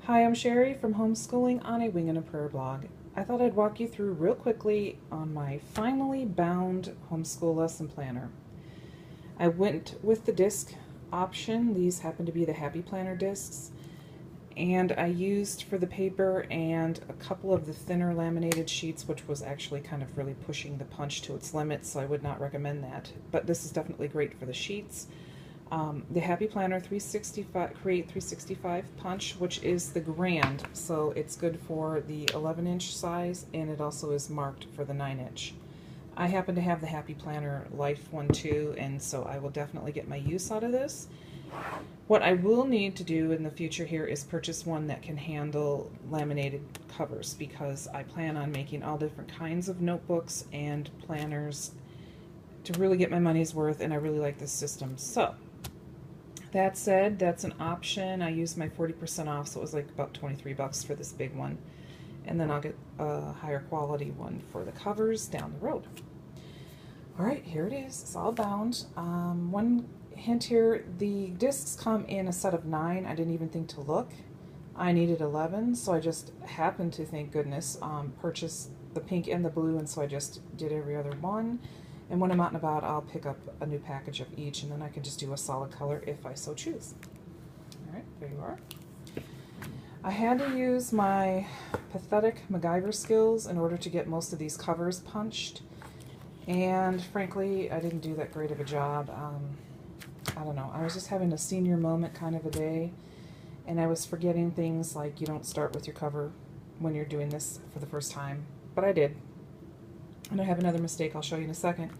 Hi, I'm Sherry from Homeschooling on a Wing and a Prayer blog. I thought I'd walk you through real quickly on my finally bound homeschool lesson planner. I went with the disc option. These happen to be the Happy Planner discs. And I used for the paper and a couple of the thinner laminated sheets, which was actually kind of really pushing the punch to its limits, so I would not recommend that. But this is definitely great for the sheets. The Happy Planner 365 Create 365 punch, which is the grand, so it's good for the 11-inch size, and it also is marked for the 9-inch. I happen to have the Happy Planner Life one too, and so I will definitely get my use out of this. What I will need to do in the future here is purchase one that can handle laminated covers, because I plan on making all different kinds of notebooks and planners to really get my money's worth, and I really like this system. So that said, that's an option. I used my 40% off, so it was like about 23 bucks for this big one. And then I'll get a higher quality one for the covers down the road. All right, here it is. It's all bound. One hint here, the discs come in a set of 9. I didn't even think to look. I needed 11, so I just happened to, thank goodness, purchase the pink and the blue, and so I just did every other one. And when I'm out and about, I'll pick up a new package of each, and then I can just do a solid color if I so choose. All right, there you are. I had to use my pathetic MacGyver skills in order to get most of these covers punched, and frankly, I didn't do that great of a job. I don't know, I was just having a senior moment kind of a day, and I was forgetting things like you don't start with your cover when you're doing this for the first time, but I did. And I have another mistake I'll show you in a second.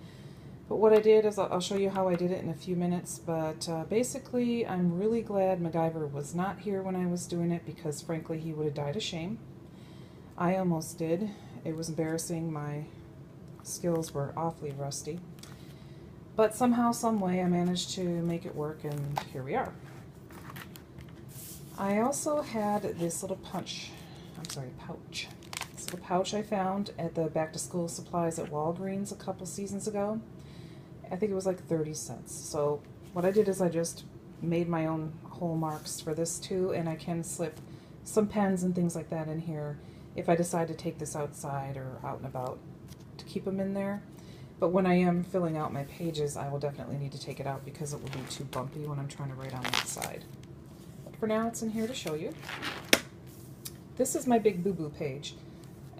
But what I did is I'll show you how I did it in a few minutes, but basically I'm really glad MacGyver was not here when I was doing it, because frankly he would have died of shame. I almost did. It was embarrassing. My skills were awfully rusty. But somehow, some way I managed to make it work, and here we are. I also had this little pouch. This little pouch I found at the back to school supplies at Walgreens a couple seasons ago. I think it was like 30 cents. So what I did is I just made my own hole marks for this too, and I can slip some pens and things like that in here if I decide to take this outside or out and about to keep them in there. But when I am filling out my pages, I will definitely need to take it out because it will be too bumpy when I'm trying to write on that side. But for now, it's in here to show you. This is my big boo-boo page.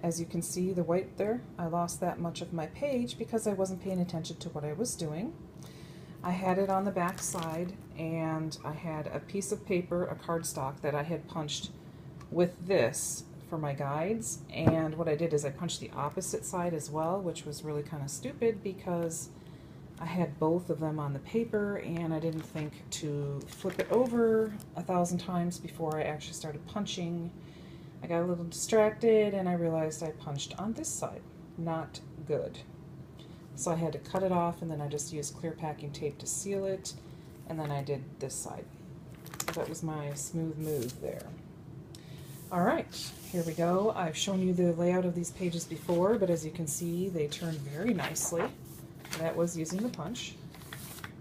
As you can see, the white there, I lost that much of my page because I wasn't paying attention to what I was doing. I had it on the back side, and I had a piece of paper, a cardstock, that I had punched with this for my guides. And what I did is I punched the opposite side as well, which was really kind of stupid because I had both of them on the paper, and I didn't think to flip it over 1,000 times before I actually started punching. I got a little distracted, and I realized I punched on this side. Not good. So I had to cut it off, and then I just used clear packing tape to seal it, and then I did this side. So that was my smooth move there. All right, here we go. I've shown you the layout of these pages before, but as you can see, they turn very nicely. That was using the punch.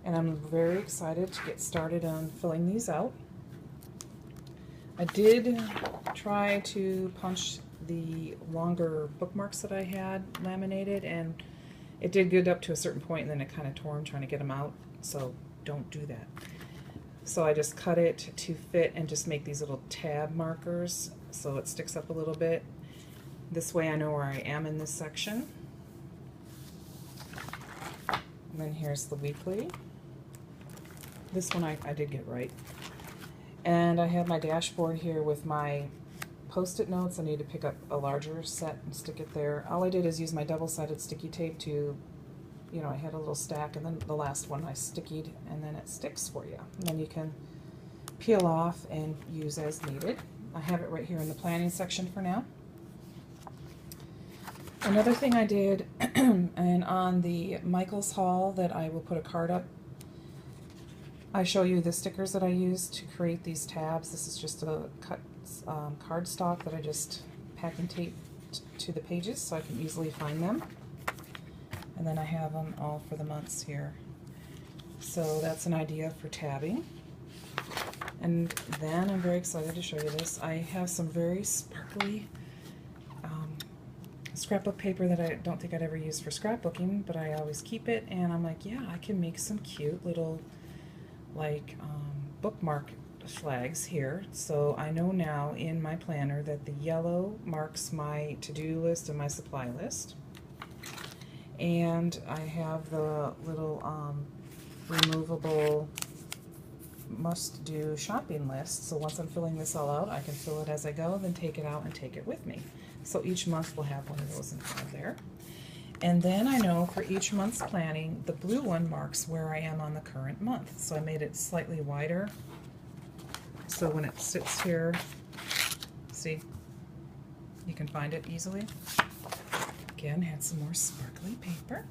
And I'm very excited to get started on filling these out. I did try to punch the longer bookmarks that I had laminated, and it did good up to a certain point, and then it kind of tore them trying to get them out, so don't do that. So I just cut it to fit and just make these little tab markers so it sticks up a little bit. This way I know where I am in this section. And then here's the weekly. This one I did get right. And I have my dashboard here with my post-it notes. I need to pick up a larger set and stick it there. All I did is use my double-sided sticky tape to, you know, I had a little stack, and then the last one I stickied, and then it sticks for you. And then you can peel off and use as needed. I have it right here in the planning section for now. Another thing I did, and on the Michael's haul that I will put a card up, I show you the stickers that I used to create these tabs. This is just a cut cardstock that I just pack and tape to the pages so I can easily find them. And then I have them all for the months here. So that's an idea for tabbing. And then I'm very excited to show you this. I have some very sparkly scrapbook paper that I don't think I'd ever use for scrapbooking, but I always keep it, and I'm like, yeah, I can make some cute little like bookmark flags here. So I know now in my planner that the yellow marks my to-do list and my supply list, and I have the little removable must-do shopping list, so once I'm filling this all out, I can fill it as I go, then take it out and take it with me. So each month we'll have one of those in there. And then I know for each month's planning, the blue one marks where I am on the current month. So I made it slightly wider, so when it sits here, see, you can find it easily. Again, had some more sparkly paper.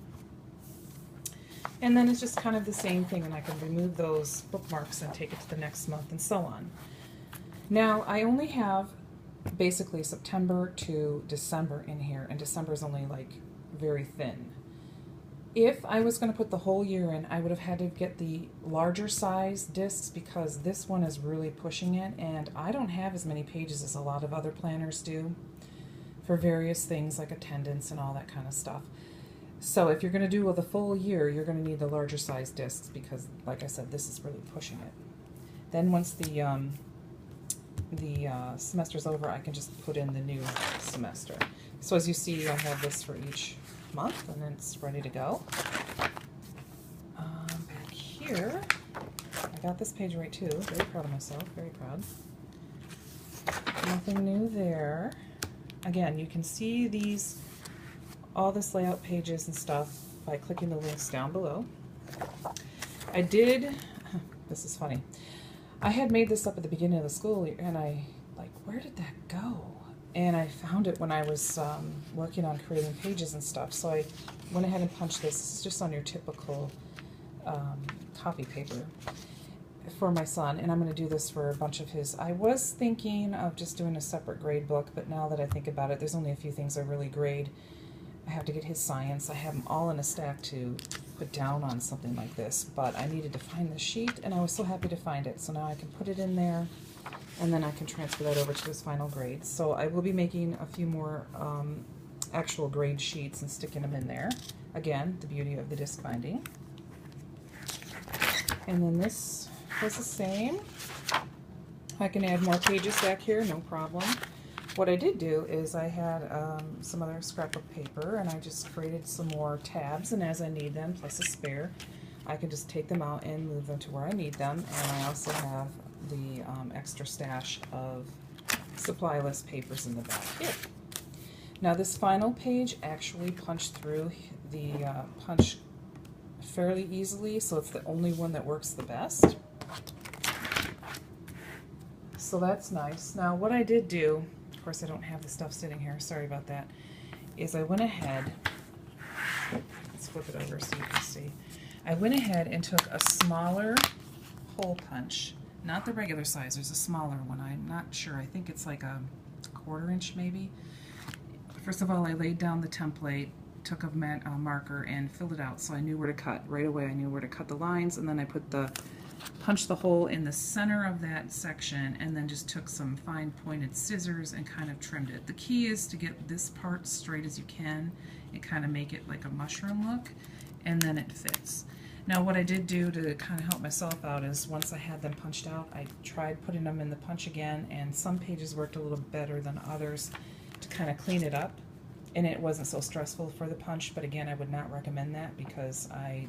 And then it's just kind of the same thing, and I can remove those bookmarks and take it to the next month and so on. Now, I only have basically September to December in here, and December is only like very thin. If I was going to put the whole year in, I would have had to get the larger size discs because this one is really pushing it, and I don't have as many pages as a lot of other planners do for various things like attendance and all that kind of stuff. So if you're going to do the full year, you're going to need the larger size discs because, like I said, this is really pushing it. Then once the semester's over, I can just put in the new semester. So as you see, I have this for each month, and then it's ready to go. Back here, I got this page right too. Very proud of myself, very proud. Nothing new there. Again, you can see all this layout pages and stuff by clicking the links down below. I did, this is funny, I had made this up at the beginning of the school year, and I, like, where did that go? And I found it when I was working on creating pages and stuff, so I went ahead and punched this. This is just on your typical copy paper for my son, and I'm going to do this for a bunch of his. I was thinking of just doing a separate grade book, but now that I think about it, there's only a few things I really grade. I have to get his science. I have them all in a stack to put down on something like this, but I needed to find the sheet, and I was so happy to find it. So now I can put it in there, and then I can transfer that over to his final grade. So I will be making a few more actual grade sheets and sticking them in there. Again, the beauty of the disc binding. And then this was the same. I can add more pages back here, no problem. What I did do is I had some other scrapbook paper, and I just created some more tabs, and as I need them, plus a spare, I can just take them out and move them to where I need them. And I also have the extra stash of supply list papers in the back here. Now this final page actually punched through the punch fairly easily, so it's the only one that works the best. So that's nice. Now what I did do, of course I don't have the stuff sitting here, sorry about that, is I went ahead, let's flip it over so you can see. I went ahead and took a smaller hole punch, not the regular size, there's a smaller one, I'm not sure, I think it's like a 1/4 inch maybe. First of all, I laid down the template, took a marker and filled it out so I knew where to cut. Right away I knew where to cut the lines, and then I punched the hole in the center of that section, and then just took some fine pointed scissors and kind of trimmed it. The key is to get this part straight as you can and kind of make it like a mushroom look, and then it fits. Now what I did do to kind of help myself out is once I had them punched out, I tried putting them in the punch again, and some pages worked a little better than others to kind of clean it up, and it wasn't so stressful for the punch. But again, I would not recommend that because I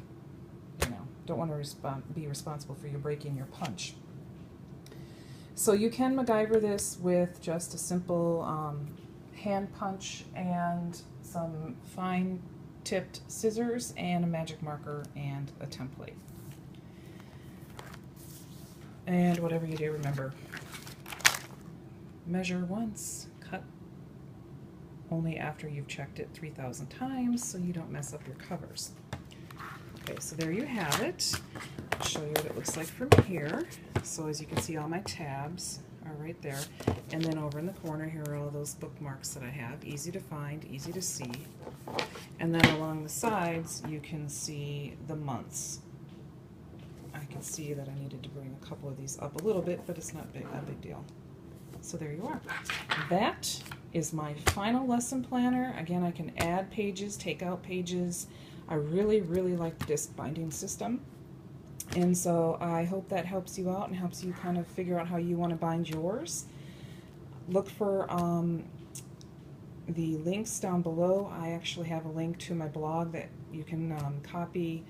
don't want to be responsible for you breaking your punch. So you can MacGyver this with just a simple hand punch and some fine tipped scissors and a magic marker and a template. And whatever you do, remember, measure once, cut only after you've checked it 3,000 times so you don't mess up your covers. Okay, so there you have it. I'll show you what it looks like from here. So as you can see, all my tabs are right there. And then over in the corner here are all those bookmarks that I have. Easy to find, easy to see. And then along the sides, you can see the months. I can see that I needed to bring a couple of these up a little bit, but it's not a big deal. So there you are. That is my final lesson planner. Again, I can add pages, take out pages. I really, really like the disc binding system. And so I hope that helps you out and helps you kind of figure out how you want to bind yours. Look for the links down below. I actually have a link to my blog that you can copy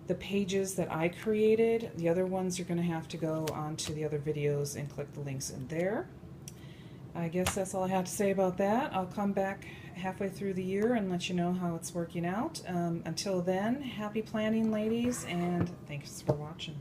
the pages that I created. The other ones you're going to have to go onto the other videos and click the links in there. I guess that's all I have to say about that. I'll come back halfway through the year and let you know how it's working out. Until then, happy planning, ladies, and thanks for watching.